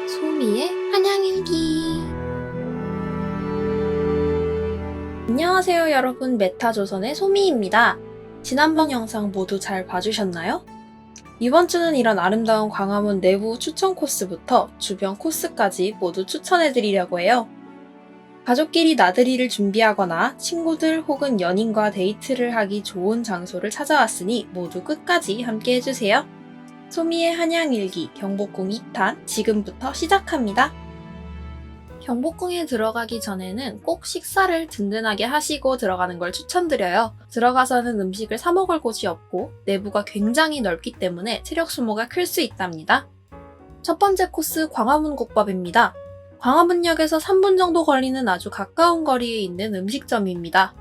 소미의 한양일기. 안녕하세요 여러분, 메타조선의 소미입니다. 지난번 영상 모두 잘 봐주셨나요? 이번 주는 이런 아름다운 광화문 내부 추천 코스부터 주변 코스까지 모두 추천해드리려고 해요. 가족끼리 나들이를 준비하거나 친구들 혹은 연인과 데이트를 하기 좋은 장소를 찾아왔으니 모두 끝까지 함께 해주세요. 소미의 한양일기 경복궁 2탄 지금부터 시작합니다. 경복궁에 들어가기 전에는 꼭 식사를 든든하게 하시고 들어가는 걸 추천드려요. 들어가서는 음식을 사 먹을 곳이 없고 내부가 굉장히 넓기 때문에 체력 소모가 클 수 있답니다. 첫 번째 코스 광화문국밥입니다. 광화문역에서 3분 정도 걸리는 아주 가까운 거리에 있는 음식점입니다.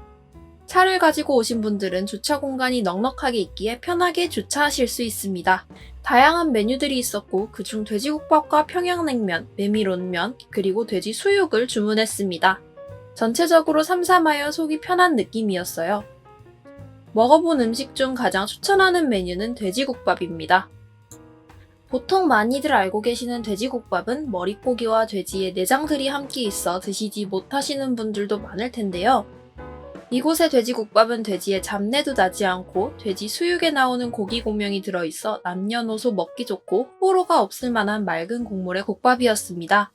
차를 가지고 오신 분들은 주차 공간이 넉넉하게 있기에 편하게 주차하실 수 있습니다. 다양한 메뉴들이 있었고 그중 돼지국밥과 평양냉면, 메밀온면, 그리고 돼지 수육을 주문했습니다. 전체적으로 삼삼하여 속이 편한 느낌이었어요. 먹어본 음식 중 가장 추천하는 메뉴는 돼지국밥입니다. 보통 많이들 알고 계시는 돼지국밥은 머릿고기와 돼지의 내장들이 함께 있어 드시지 못하시는 분들도 많을 텐데요. 이곳의 돼지국밥은 돼지의 잡내도 나지 않고 돼지 수육에 나오는 고기 고명이 들어있어 남녀노소 먹기 좋고 호로가 없을 만한 맑은 국물의 국밥이었습니다.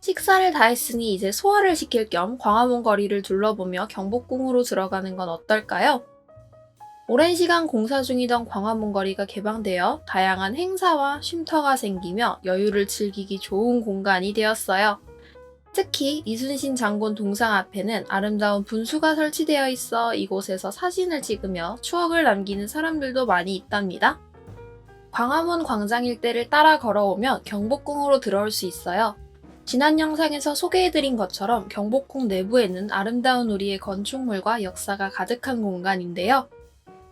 식사를 다 했으니 이제 소화를 시킬 겸 광화문 거리를 둘러보며 경복궁으로 들어가는 건 어떨까요? 오랜 시간 공사 중이던 광화문 거리가 개방되어 다양한 행사와 쉼터가 생기며 여유를 즐기기 좋은 공간이 되었어요. 특히 이순신 장군 동상 앞에는 아름다운 분수가 설치되어 있어 이곳에서 사진을 찍으며 추억을 남기는 사람들도 많이 있답니다. 광화문 광장 일대를 따라 걸어오면 경복궁으로 들어올 수 있어요. 지난 영상에서 소개해드린 것처럼 경복궁 내부에는 아름다운 우리의 건축물과 역사가 가득한 공간인데요.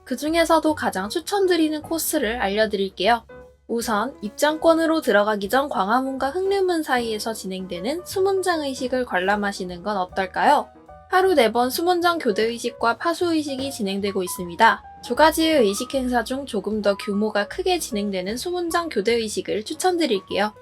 그 중에서도 가장 추천드리는 코스를 알려드릴게요. 우선 입장권으로 들어가기 전 광화문과 흑룡문 사이에서 진행되는 수문장 의식을 관람하시는 건 어떨까요? 하루 4번 수문장 교대 의식과 파수 의식이 진행되고 있습니다. 두 가지의 의식 행사 중 조금 더 규모가 크게 진행되는 수문장 교대 의식을 추천드릴게요.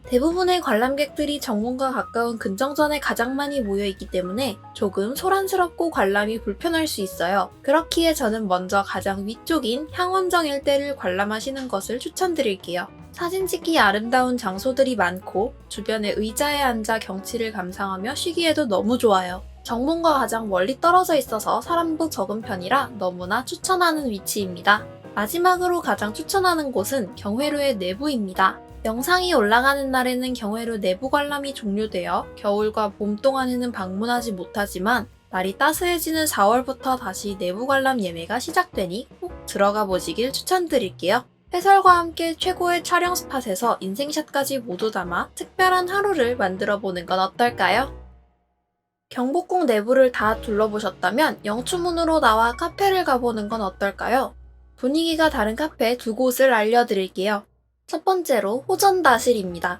대부분의 관람객들이 정문과 가까운 근정전에 가장 많이 모여있기 때문에 조금 소란스럽고 관람이 불편할 수 있어요. 그렇기에 저는 먼저 가장 위쪽인 향원정 일대를 관람하시는 것을 추천드릴게요. 사진 찍기 아름다운 장소들이 많고 주변에 의자에 앉아 경치를 감상하며 쉬기에도 너무 좋아요. 정문과 가장 멀리 떨어져 있어서 사람도 적은 편이라 너무나 추천하는 위치입니다. 마지막으로 가장 추천하는 곳은 경회로의 내부입니다. 영상이 올라가는 날에는 경회로 내부 관람이 종료되어 겨울과 봄 동안에는 방문하지 못하지만 날이 따스해지는 4월부터 다시 내부 관람 예매가 시작되니 꼭 들어가 보시길 추천드릴게요. 해설과 함께 최고의 촬영 스팟에서 인생샷까지 모두 담아 특별한 하루를 만들어 보는 건 어떨까요? 경복궁 내부를 다 둘러보셨다면 영추문으로 나와 카페를 가보는 건 어떨까요? 분위기가 다른 카페 2곳을 알려드릴게요. 첫 번째로 호전다실입니다.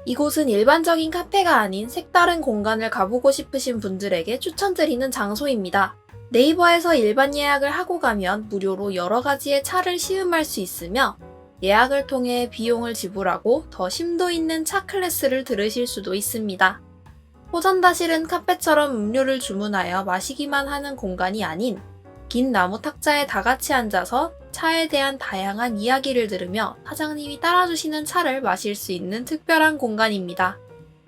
이곳은 일반적인 카페가 아닌 색다른 공간을 가보고 싶으신 분들에게 추천드리는 장소입니다. 네이버에서 일반 예약을 하고 가면 무료로 여러 가지의 차를 시음할 수 있으며 예약을 통해 비용을 지불하고 더 심도 있는 차 클래스를 들으실 수도 있습니다. 호전다실은 카페처럼 음료를 주문하여 마시기만 하는 공간이 아닌 긴 나무 탁자에 다 같이 앉아서 차에 대한 다양한 이야기를 들으며 사장님이 따라주시는 차를 마실 수 있는 특별한 공간입니다.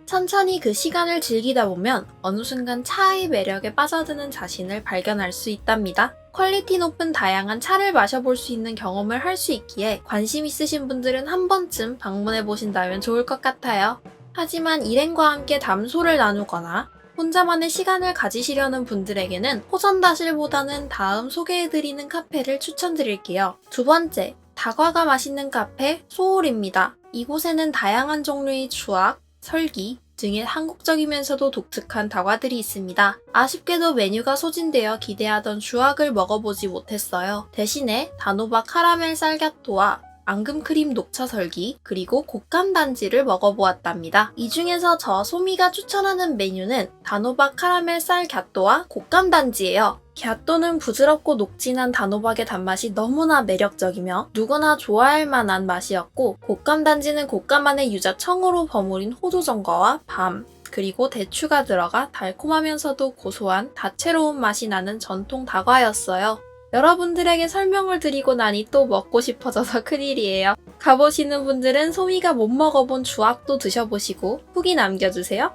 천천히 그 시간을 즐기다 보면 어느 순간 차의 매력에 빠져드는 자신을 발견할 수 있답니다. 퀄리티 높은 다양한 차를 마셔볼 수 있는 경험을 할 수 있기에 관심 있으신 분들은 한 번쯤 방문해 보신다면 좋을 것 같아요. 하지만 일행과 함께 담소를 나누거나 혼자만의 시간을 가지시려는 분들에게는 호전다실보다는 다음 소개해드리는 카페를 추천드릴게요. 두 번째, 다과가 맛있는 카페 소울입니다. 이곳에는 다양한 종류의 추악, 설기 등의 한국적이면서도 독특한 다과들이 있습니다. 아쉽게도 메뉴가 소진되어 기대하던 주악을 먹어보지 못했어요. 대신에 단호박 카라멜 쌀갸토와 앙금크림 녹차설기, 그리고 곶감단지를 먹어보았답니다. 이 중에서 저 소미가 추천하는 메뉴는 단호박 카라멜 쌀 갸또와 곶감단지예요. 갸또는 부드럽고 녹진한 단호박의 단맛이 너무나 매력적이며 누구나 좋아할 만한 맛이었고, 곶감단지는 곶감 안에 유자 청으로 버무린 호두전과와 밤, 그리고 대추가 들어가 달콤하면서도 고소한 다채로운 맛이 나는 전통 다과였어요. 여러분들에게 설명을 드리고 나니 또 먹고 싶어져서 큰일이에요. 가보시는 분들은 소미가 못 먹어본 주악도 드셔보시고 후기 남겨주세요.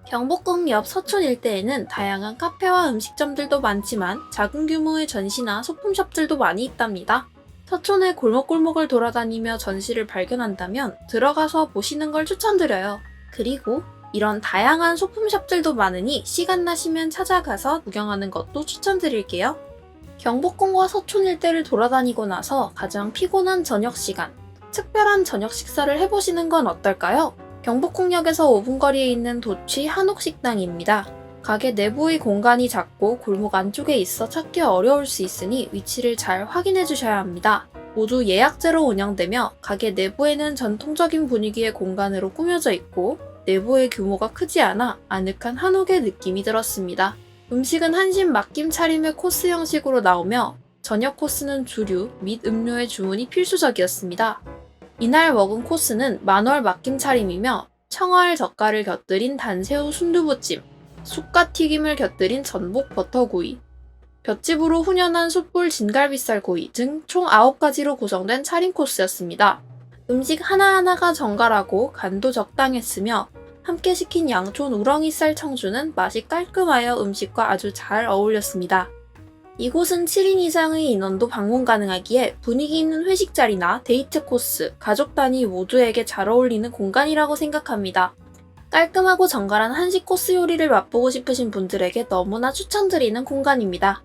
경복궁 옆 서촌 일대에는 다양한 카페와 음식점들도 많지만 작은 규모의 전시나 소품숍들도 많이 있답니다. 서촌의 골목골목을 돌아다니며 전시를 발견한다면 들어가서 보시는 걸 추천드려요. 그리고 이런 다양한 소품숍들도 많으니 시간 나시면 찾아가서 구경하는 것도 추천드릴게요. 경복궁과 서촌 일대를 돌아다니고 나서 가장 피곤한 저녁 시간, 특별한 저녁 식사를 해보시는 건 어떨까요? 경복궁역에서 5분 거리에 있는 도취 한옥식당입니다. 가게 내부의 공간이 작고 골목 안쪽에 있어 찾기 어려울 수 있으니 위치를 잘 확인해 주셔야 합니다. 모두 예약제로 운영되며 가게 내부에는 전통적인 분위기의 공간으로 꾸며져 있고 내부의 규모가 크지 않아 아늑한 한옥의 느낌이 들었습니다. 음식은 한식 맡김 차림의 코스 형식으로 나오며 저녁 코스는 주류 및 음료의 주문이 필수적이었습니다. 이날 먹은 코스는 만월 맡김 차림이며 청어알 젓갈을 곁들인 단새우 순두부찜, 쑥갓 튀김을 곁들인 전복 버터구이, 볏짚으로 훈연한 숯불 진갈비살 구이 등 총 9가지로 구성된 차림 코스였습니다. 음식 하나하나가 정갈하고 간도 적당했으며 함께 시킨 양촌 우렁이쌀 청주는 맛이 깔끔하여 음식과 아주 잘 어울렸습니다. 이곳은 7인 이상의 인원도 방문 가능하기에 분위기 있는 회식 자리나 데이트 코스, 가족 단위 모두에게 잘 어울리는 공간이라고 생각합니다. 깔끔하고 정갈한 한식 코스 요리를 맛보고 싶으신 분들에게 너무나 추천드리는 공간입니다.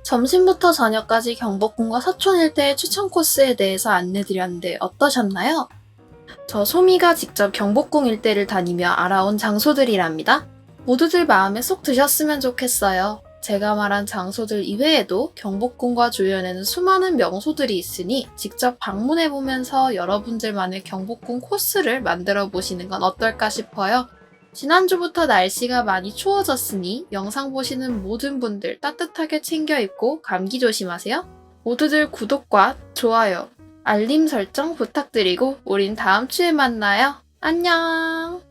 점심부터 저녁까지 경복궁과 서촌 일대의 추천 코스에 대해서 안내드렸는데 어떠셨나요? 저 소미가 직접 경복궁 일대를 다니며 알아온 장소들이랍니다. 모두들 마음에 쏙 드셨으면 좋겠어요. 제가 말한 장소들 이외에도 경복궁과 주변에는 수많은 명소들이 있으니 직접 방문해보면서 여러분들만의 경복궁 코스를 만들어 보시는 건 어떨까 싶어요. 지난주부터 날씨가 많이 추워졌으니 영상 보시는 모든 분들 따뜻하게 챙겨 입고 감기 조심하세요. 모두들 구독과 좋아요, 알림 설정 부탁드리고 우린 다음 주에 만나요. 안녕!